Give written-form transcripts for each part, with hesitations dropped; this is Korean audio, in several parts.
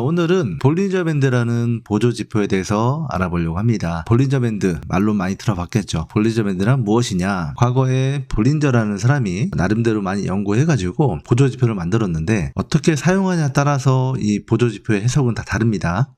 오늘은 볼린저 밴드라는 보조 지표에 대해서 알아보려고 합니다. 볼린저 밴드 말로 많이 들어봤겠죠. 볼린저 밴드란 무엇이냐? 과거에 볼린저라는 사람이 나름대로 많이 연구해가지고 보조 지표를 만들었는데 어떻게 사용하냐에 따라서 이 보조 지표의 해석은 다 다릅니다.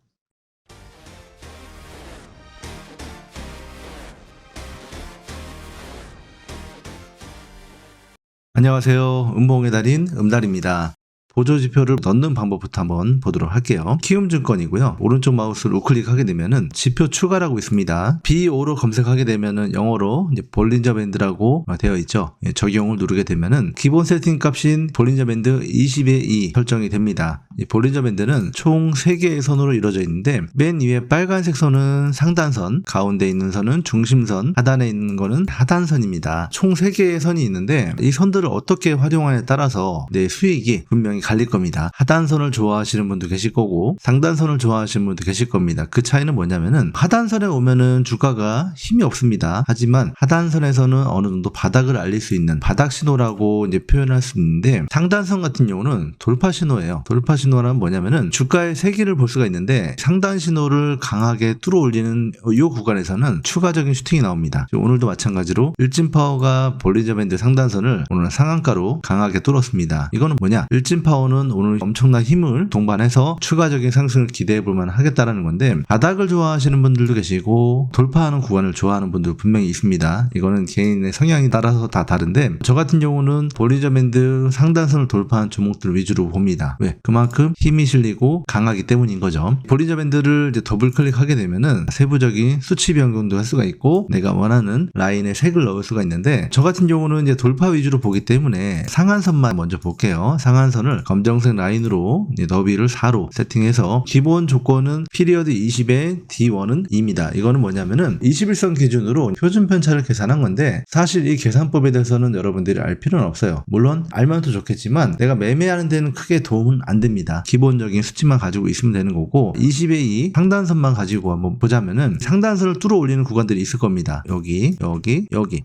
안녕하세요. 음봉의 달인 음달입니다. 보조지표를 넣는 방법부터 한번 보도록 할게요. 키움증권이고요. 오른쪽 마우스를 우클릭하게 되면은 지표 추가라고 있습니다. B5로 검색하게 되면은 영어로 이제 볼린저 밴드라고 되어 있죠. 적용을 누르게 되면은 기본 세팅 값인 볼린저 밴드 20의 2 설정이 됩니다. 이 볼린저 밴드는 총 3개의 선으로 이루어져 있는데 맨 위에 빨간색 선은 상단선, 가운데 있는 선은 중심선, 하단에 있는 거는 하단선입니다. 총 3개의 선이 있는데 이 선들을 어떻게 활용하냐에 따라서 내 수익이 분명히 갈릴 겁니다. 하단선을 좋아하시는 분도 계실 거고 상단선을 좋아하시는 분도 계실 겁니다. 그 차이는 뭐냐면은 하단선에 오면은 주가가 힘이 없습니다. 하지만 하단선에서는 어느 정도 바닥을 알릴 수 있는 바닥 신호라고 이제 표현할 수 있는데 상단선 같은 경우는 돌파 신호예요. 돌파 신호란 뭐냐면은 주가의 세기를 볼 수가 있는데 상단 신호를 강하게 뚫어 올리는 이 구간에서는 추가적인 슈팅이 나옵니다. 오늘도 마찬가지로 일진파워가 볼린저 밴드 상단선을 오늘 상한가로 강하게 뚫었습니다. 이거는 뭐냐? 일진파워는 오늘 엄청난 힘을 동반해서 추가적인 상승을 기대해 볼 만 하겠다라는 건데 바닥을 좋아하시는 분들도 계시고 돌파하는 구간을 좋아하는 분도 분명히 있습니다. 이거는 개인의 성향에 따라서 다 다른데 저 같은 경우는 볼린저 밴드 상단선을 돌파한 종목들 위주로 봅니다. 왜? 그만큼 힘이 실리고 강하기 때문인 거죠. 볼린저 밴드를 이제 더블 클릭하게 되면은 세부적인 수치 변경도 할 수가 있고 내가 원하는 라인에 색을 넣을 수가 있는데 저 같은 경우는 이제 돌파 위주로 보기 때문에 상한선만 먼저 볼게요. 상한선을 검정색 라인으로 너비를 4로 세팅해서 기본 조건은 피리어드 20에 D1은 2입니다. 이거는 뭐냐면은 21선 기준으로 표준 편차를 계산한 건데 사실 이 계산법에 대해서는 여러분들이 알 필요는 없어요. 물론 알면 더 좋겠지만 내가 매매하는 데는 크게 도움은 안 됩니다. 기본적인 수치만 가지고 있으면 되는 거고 20에 2 상단선만 가지고 한번 보자면은 상단선을 뚫어 올리는 구간들이 있을 겁니다. 여기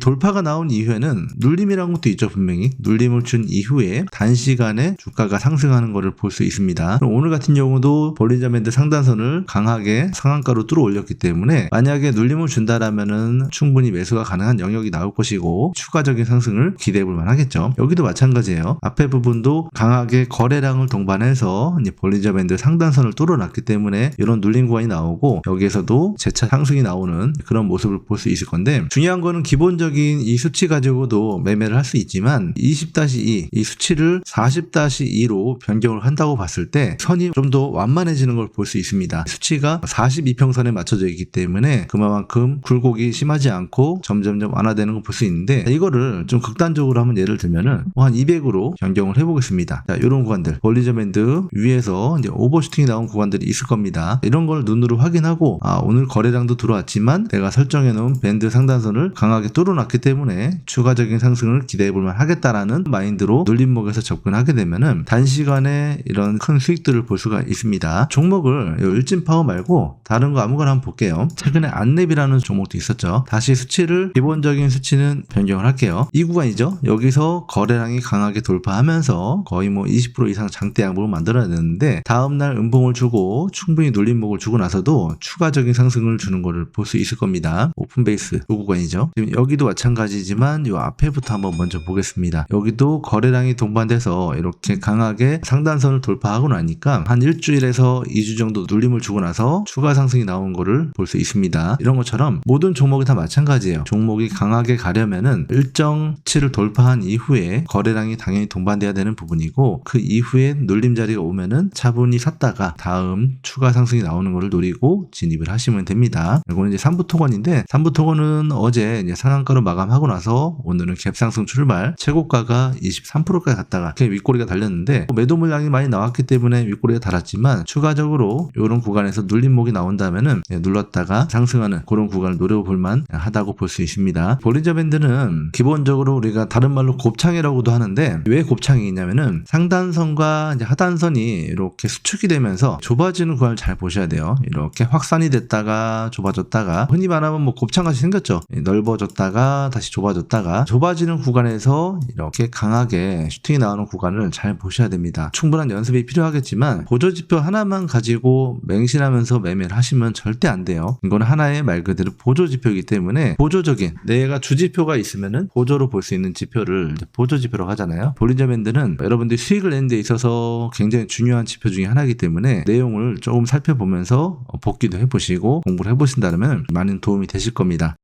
돌파가 나온 이후에는 눌림이라는 것도 있죠. 분명히 눌림을 준 이후에 단시간에 주가가 상승하는 것을 볼 수 있습니다. 그럼 오늘 같은 경우도 볼린저 밴드 상단선을 강하게 상한가로 뚫어 올렸기 때문에 만약에 눌림을 준다라면은 충분히 매수가 가능한 영역이 나올 것이고 추가적인 상승을 기대해 볼 만하겠죠. 여기도 마찬가지예요. 앞에 부분도 강하게 거래량을 동반해서 이제 볼린저 밴드 상단선을 뚫어놨기 때문에 이런 눌림 구간이 나오고 여기에서도 재차 상승이 나오는 그런 모습을 볼 수 있을 건데 중요한 거는 기본적인 이 수치 가지고도 매매를 할 수 있지만 20-2 이 수치를 40-2로 변경을 한다고 봤을 때 선이 좀 더 완만해지는 걸 볼 수 있습니다. 수치가 42평선에 맞춰져 있기 때문에 그만큼 굴곡이 심하지 않고 점점점 완화되는 걸 볼 수 있는데 이거를 좀 극단적으로 한번 예를 들면은 한 200으로 변경을 해보겠습니다. 자, 이런 구간들 볼린저 밴드 위에서 이제 오버슈팅이 나온 구간들이 있을 겁니다. 이런 걸 눈으로 확인하고 오늘 거래량도 들어왔지만 내가 설정해 놓은 밴드 상단선을 강하게 뚫어놨기 때문에 추가적인 상승을 기대해 볼 만 하겠다라는 마인드로 눌림목에서 접근하게 되면은 단시간에 이런 큰 수익들을 볼 수가 있습니다. 종목을 일진파워 말고 다른 거 아무거나 한번 볼게요. 최근에 안랩이라는 종목도 있었죠. 다시 수치를 기본적인 수치는 변경을 할게요. 이 구간이죠. 여기서 거래량이 강하게 돌파하면서 거의 뭐 20% 이상 장대 양봉을 만들어야 되는데 다음날 음봉을 주고 충분히 눌림목을 주고 나서도 추가적인 상승을 주는 것을 볼 수 있을 겁니다. 오픈베이스 이 구간이죠. 지금 여기도 마찬가지지만 이 앞에부터 한번 먼저 보겠습니다. 여기도 거래량이 동반돼서 이렇게 강하게 상단선을 돌파하고 나니까 한 일주일에서 2주 정도 눌림을 주고 나서 추가 상승이 나온 거를 볼 수 있습니다. 이런 것처럼 모든 종목이 다 마찬가지예요. 종목이 강하게 가려면은 일정 치를 돌파한 이후에 거래량이 당연히 동반돼야 되는 부분이고 그 이후에 눌림 자리가 오면은 차분히 샀다가 다음 추가 상승이 나오는 거를 노리고 진입을 하시면 됩니다. 이거는 이제 3부 토건인데 3부 토건은 어제 이제 상한가로 마감하고 나서 오늘은 갭상승 출발 최고가가 23%까지 갔다가 이렇게 윗꼬리가 달렸는데 매도 물량이 많이 나왔기 때문에 윗꼬리가 달았지만 추가적으로 이런 구간에서 눌림목이 나온다면은 눌렀다가 상승하는 그런 구간을 노려볼만 하다고 볼 수 있습니다. 볼린저 밴드는 기본적으로 우리가 다른 말로 곱창이라고도 하는데 왜 곱창이 있냐면은 상단선과 이제 하단선이 이렇게 수축이 되면서 좁아지는 구간을 잘 보셔야 돼요. 이렇게 확산이 됐다가 좁아졌다가 흔히 말하면 뭐 곱창같이 생겼죠. 넓어졌다가 다시 좁아졌다가 좁아지는 구간에서 이렇게 강하게 슈팅이 나오는 구간을 잘 보셔야 보셔야 됩니다. 충분한 연습이 필요하겠지만 보조지표 하나만 가지고 맹신하면서 매매를 하시면 절대 안 돼요. 이건 하나의 말 그대로 보조지표이기 때문에 보조적인, 내가 주지표가 있으면은 보조로 볼 수 있는 지표를 보조지표라고 하잖아요. 볼린저 밴드는 여러분들이 수익을 내는 데 있어서 굉장히 중요한 지표 중에 하나이기 때문에 내용을 조금 살펴보면서 복기도 해보시고 공부를 해보신다면 많은 도움이 되실 겁니다.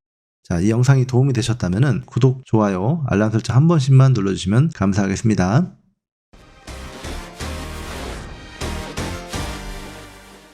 자, 이 영상이 도움이 되셨다면 구독, 좋아요, 알람 설정 한 번씩만 눌러주시면 감사하겠습니다.